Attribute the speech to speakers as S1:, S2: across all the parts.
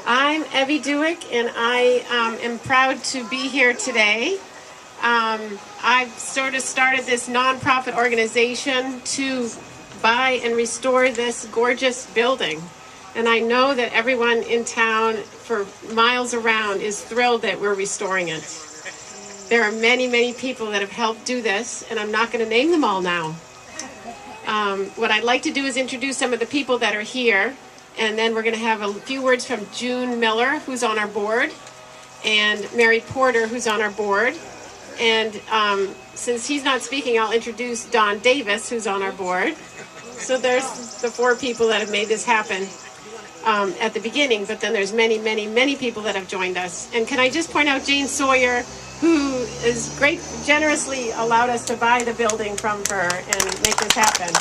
S1: I'm Evie Dewick, and I am proud to be here today. I've sort of started this nonprofit organization to buy and restore this gorgeous building. And I know that everyone in town for miles around is thrilled that we're restoring it. There are many, many people that have helped do this, and I'm not going to name them all now. What I'd like to do is introduce some of the people that are here, and then we're going to have a few words from June Miller, who's on our board, and Mary Porter, who's on our board. And since he's not speaking, I'll introduce Don Davis, who's on our board. So there's the four people that have made this happen at the beginning, but then there's many, many, many people that have joined us. And can I just point out Jane Sawyer, who is generously allowed us to buy the building from her and make this happen.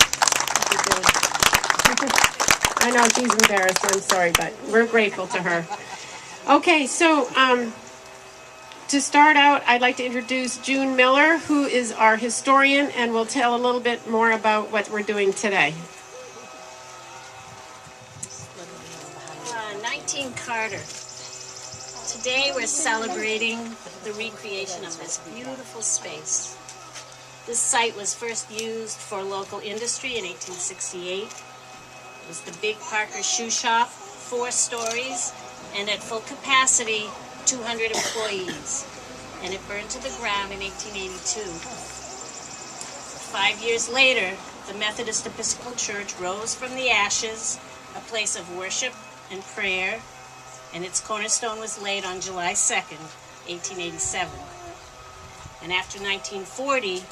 S1: I know she's embarrassed, I'm sorry, but we're grateful to her. Okay, so to start out, I'd like to introduce June Miller, who is our historian, and will tell a little bit more about what we're doing today.
S2: 19 Carter. Today we're celebrating the recreation of this beautiful space. This site was first used for local industry in 1868. It was the Big Parker Shoe Shop, 4 stories, and at full capacity, 200 employees. And it burned to the ground in 1882. 5 years later, the Methodist Episcopal Church rose from the ashes, a place of worship and prayer, and its cornerstone was laid on July 2nd, 1887. And after 1940,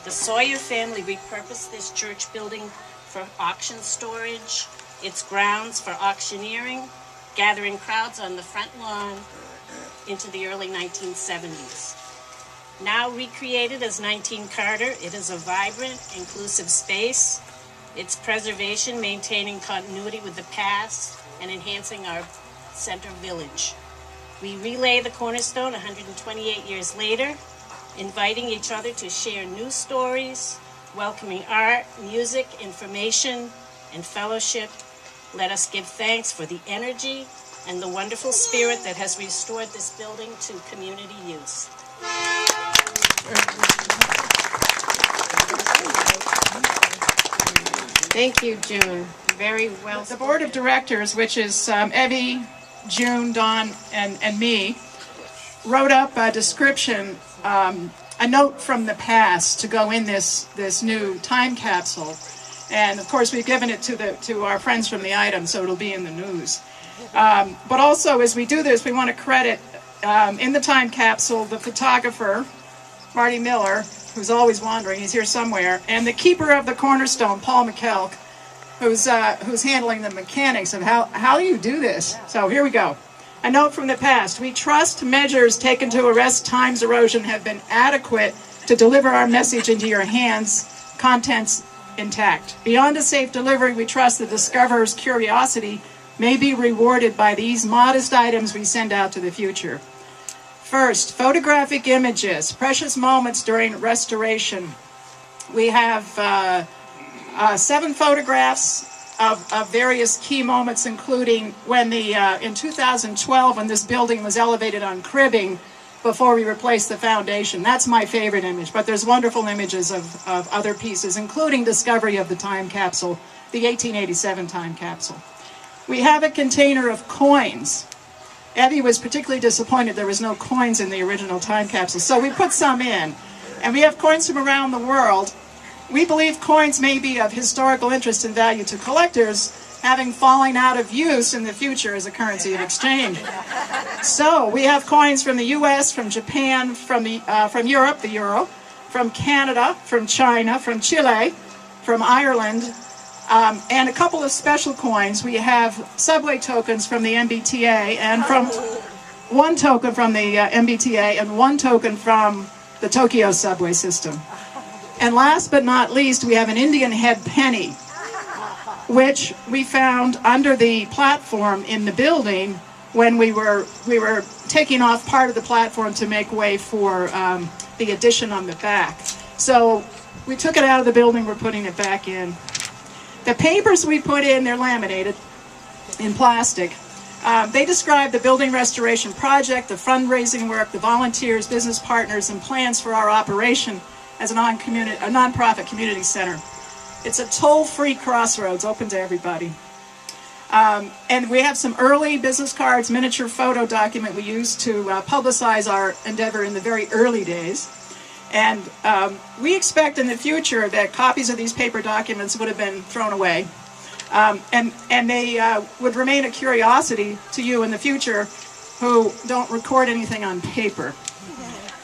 S2: the Sawyer family repurposed this church building for auction storage, its grounds for auctioneering, gathering crowds on the front lawn into the early 1970s. Now recreated as 19 Carter, it is a vibrant, inclusive space. Its preservation, maintaining continuity with the past, and enhancing our center village. We relay the cornerstone 128 years later, inviting each other to share new stories, welcoming art, music, information, and fellowship. Let us give thanks for the energy and the wonderful spirit that has restored this building to community use.
S1: Thank you, June. Very well.
S3: The board of directors, which is Evie, June, Don, and me, wrote up a description, a note from the past to go in this new time capsule. And of course, we've given it to our friends from the item, so it'll be in the news. But also, as we do this, we want to credit in the time capsule the photographer, Marty Miller, who's always wandering, he's here somewhere, and the keeper of the cornerstone, Paul McKelk, who's handling the mechanics of how you do this. So here we go. A note from the past. We trust measures taken to arrest time's erosion have been adequate to deliver our message into your hands, contents intact. Beyond a safe delivery, we trust the discoverer's curiosity may be rewarded by these modest items we send out to the future. First, photographic images, precious moments during restoration. We have 7 photographs of various key moments, including when in 2012, when this building was elevated on cribbing before we replaced the foundation. That's my favorite image, but there's wonderful images of other pieces, including discovery of the time capsule, the 1887 time capsule. We have a container of coins. Evie was particularly disappointed there was no coins in the original time capsule, so we put some in. And we have coins from around the world. We believe coins may be of historical interest and value to collectors, having fallen out of use in the future as a currency of exchange. So we have coins from the U.S., from Japan, from Europe, the euro, from Canada, from China, from Chile, from Ireland, and a couple of special coins. We have subway tokens from the MBTA, and from one token from the MBTA and one token from the Tokyo subway system. And last but not least, we have an Indian head penny, which we found under the platform in the building when we were taking off part of the platform to make way for the addition on the back. So we took it out of the building, we're putting it back in. The papers we put in, they're laminated in plastic. They describe the building restoration project, the fundraising work, the volunteers, business partners, and plans for our operation as a nonprofit community center. It's a toll-free crossroads open to everybody. And we have some early business cards, miniature photo document we used to publicize our endeavor in the very early days. And we expect in the future that copies of these paper documents would have been thrown away. And they would remain a curiosity to you in the future who don't record anything on paper.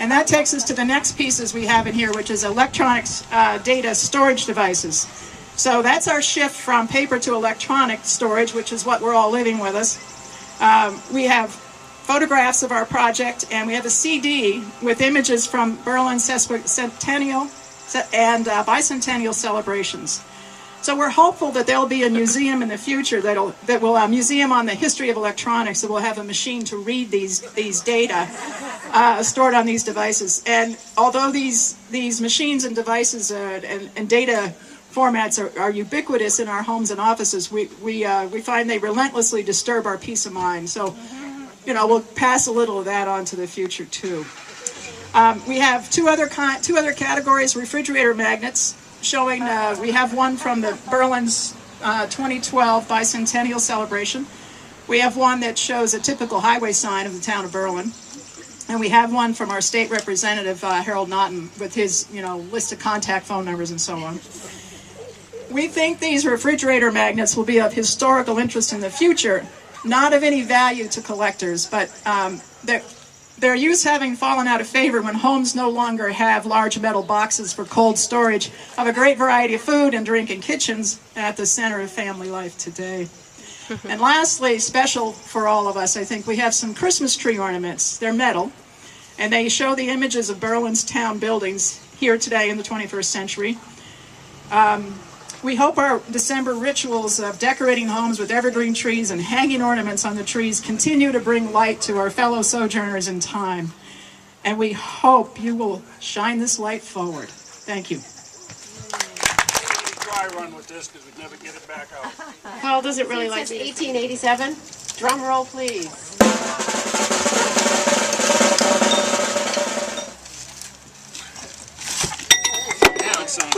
S3: And that takes us to the next pieces we have in here, which is electronics data storage devices. So that's our shift from paper to electronic storage, which is what we're all living with us. We have photographs of our project, and we have a CD with images from Berlin's centennial and bicentennial celebrations. So we're hopeful that there'll be a museum in the future that will a museum on the history of electronics that will have a machine to read these data stored on these devices. And although these machines and devices and data formats are ubiquitous in our homes and offices, we find they relentlessly disturb our peace of mind. So, we'll pass a little of that on to the future too. We have two other categories: refrigerator magnets, showing we have one from the Berlin's 2012 bicentennial celebration. We have one that shows a typical highway sign of the town of Berlin. And we have one from our state representative, Harold Naughton, with his list of contact phone numbers and so on. We think these refrigerator magnets will be of historical interest in the future, not of any value to collectors, but their use having fallen out of favor when homes no longer have large metal boxes for cold storage of a great variety of food and drink in kitchens at the center of family life today. And lastly, special for all of us, I think, we have some Christmas tree ornaments. They're metal, and they show the images of Berlin's town buildings here today in the 21st century. We hope our December rituals of decorating homes with evergreen trees and hanging ornaments on the trees continue to bring light to our fellow sojourners in time. And we hope you will shine this light forward. Thank you.
S4: Dry run with this because we'd never get it back out.
S1: Paul doesn't really like 1887. Drum roll, please.
S4: Now it sounds